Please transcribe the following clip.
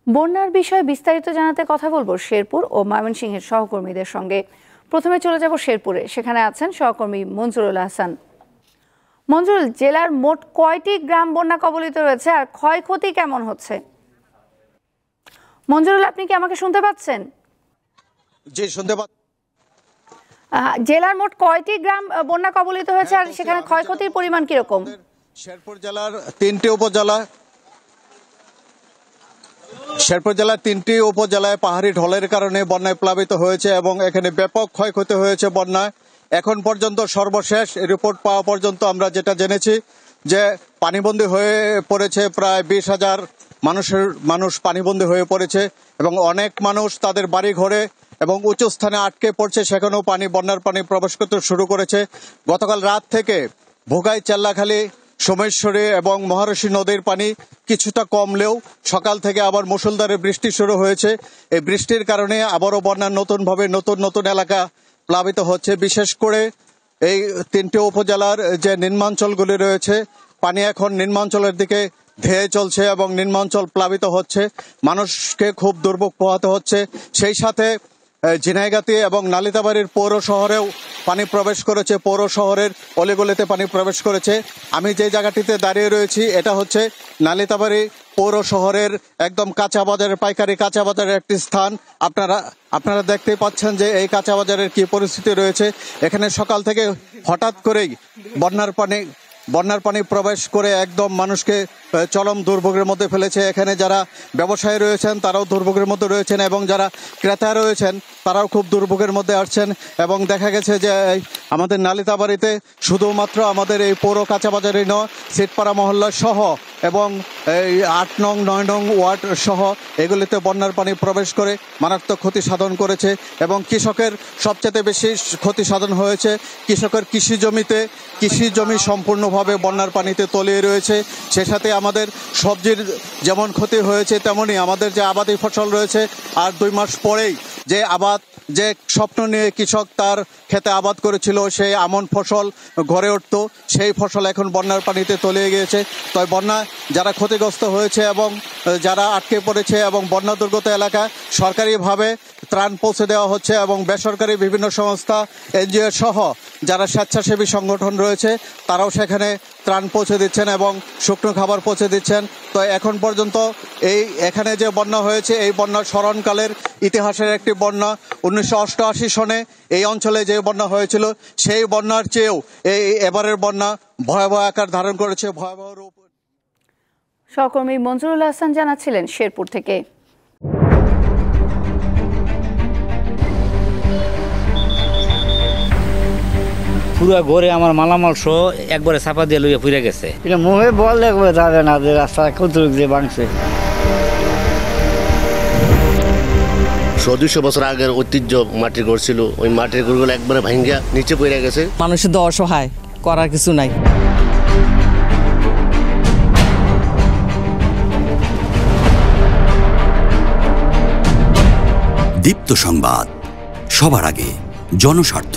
বন্যার বিষয়ে বিস্তারিত জানাতে কথা বলবো শেরপুর ও ময়মনসিংহের সহকর্মীদের সঙ্গে। প্রথমে চলে যাব শেরপুরে, সেখানে আছেন সহকর্মী মঞ্জুরুল হাসান। মঞ্জুরুল, জেলার মোট কয়টি গ্রাম বন্যা কবলিত রয়েছে আর ক্ষয়ক্ষতি কেমন হচ্ছে? মঞ্জুরুল, আপনি কি আমাকে শুনতে পাচ্ছেন? জি, শুনতে পাচ্ছি। জেলার মোট কয়টি গ্রাম বন্যা কবলিত হয়েছে আর সেখানে ক্ষয়ক্ষতির পরিমাণ কিরকম? শেরপুর জেলার তিনটি উপজেলায় পাহাড়ি ঢলের কারণে বন্যায় প্লাবিত হয়েছে এবং এখানে ব্যাপক ক্ষয়ক্ষতি হয়েছে বন্যায়। এখন পর্যন্ত সর্বশেষ রিপোর্ট পাওয়া পর্যন্ত আমরা যেটা জেনেছি যে পানিবন্দী হয়ে পড়েছে প্রায় 20,000 মানুষ পানিবন্দী হয়ে পড়েছে এবং অনেক মানুষ তাদের বাড়ি ঘরে এবং উঁচু স্থানে আটকে পড়ছে, সেখানেও বন্যার পানি প্রবেশ করতে শুরু করেছে। গতকাল রাত থেকে ভোগাই, চেল্লাখালী, সোমেশ্বরী এবং মহারশী নদীর পানি কিছুটা কমলেও সকাল থেকে আবার মুষলধারে বৃষ্টি শুরু হয়েছে। এই বৃষ্টির কারণে আবারও বন্যার নতুন এলাকা প্লাবিত হচ্ছে। বিশেষ করে এই তিনটি উপজেলার যে নিম্নাঞ্চলগুলি রয়েছে, পানি এখন নিম্নাঞ্চলের দিকে ধেয়ে চলছে এবং নিম্নাঞ্চল প্লাবিত হচ্ছে, মানুষকে খুব দুর্ভোগ পোহাতে হচ্ছে। সেই সাথে ঝিনাইগাতি এবং নালিতাবাড়ির পৌর শহরেও পানি প্রবেশ করেছে, পৌর শহরের অলিগলিতে পানি প্রবেশ করেছে। আমি যে জায়গাটিতে দাঁড়িয়ে রয়েছি এটা হচ্ছে নালিতাবাড়ি পৌর শহরের একদম কাঁচা বাজারের, পাইকারি কাঁচা বাজারের একটি স্থান। আপনারা দেখতেই পাচ্ছেন যে এই কাঁচা বাজারের কি পরিস্থিতি রয়েছে। এখানে সকাল থেকে হঠাৎ করেই বন্যার পানি প্রবেশ করে একদম মানুষকে চরম দুর্ভোগের মধ্যে ফেলেছে। এখানে যারা ব্যবসায়ী রয়েছেন তারাও দুর্ভোগের মধ্যে রয়েছেন এবং যারা ক্রেতা রয়েছেন তারাও খুব দুর্ভোগের মধ্যে আসছেন। এবং দেখা গেছে যে আমাদের নালিতাবাড়িতে শুধুমাত্র আমাদের এই পৌর কাঁচা বাজারই নয়, সিটপাড়া মহল্লা সহ এবং এই 8 নং 9 নং ওয়ার্ড সহ এগুলিতে বন্যার পানি প্রবেশ করে মারাত্মক ক্ষতি সাধন করেছে এবং কৃষকের সবচেয়ে বেশি ক্ষতি সাধন হয়েছে। কৃষকের কৃষি জমি সম্পূর্ণভাবে বন্যার পানিতে তলিয়ে রয়েছে। সে সাথে আমাদের সবজির যেমন ক্ষতি হয়েছে তেমনি আমাদের যে আবাদি ফসল রয়েছে, আর 2 মাস পরেই যে স্বপ্ন নিয়ে কৃষক তার খেতে আবাদ করেছিল, সেই আমন ফসল ঘরে উঠত, সেই ফসল এখন বন্যার পানিতে তলিয়ে গিয়েছে। তাই বন্যায় যারা ক্ষতিগ্রস্ত হয়েছে এবং যারা আটকে পড়েছে এবং বন্যা দুর্গত এলাকায় সরকারিভাবে ত্রাণ পৌঁছে দেওয়া হচ্ছে এবং বেসরকারি বিভিন্ন সংস্থা, এনজিও সহ যারা স্বেচ্ছাসেবী সংগঠন রয়েছে তারাও সেখানে ত্রাণ পৌঁছে দিচ্ছেন এবং শুকনো খাবার পৌঁছে দিচ্ছেন। তো এখন পর্যন্ত এখানে যে বন্যা হয়েছে এই বন্যার স্মরণকালের ইতিহাসের একটি বন্যা। 1988 সনে এই অঞ্চলে যে বন্যা হয়েছিল সেই বন্যার চেয়েও এবারের বন্যা ভয়াবহ আকার ধারণ করেছে, ভয়াবহ রূপ। সহকর্মী মঞ্জুরুল হাসান জানাচ্ছিলেন শেরপুর থেকে। পুরো ঘরে আমার মালামাল সহ একবারে চাপা দিয়ে লইয়া পুড়ে গেছে। এটা মুখে বললে যাবে না যে রাস্তা কতটুকু যে ভাঙছে। 200 বছর আগের ঐতিহ্য মাটির ঘর ছিল, ওই মাটির ঘরগুলো একবারে ভাঙ্গা নিচে পড়ে গেছে। মানুষের তো অসহায়, করার কিছু নাই। দীপ্ত সংবাদ, সবার আগে, জনস্বার্থ।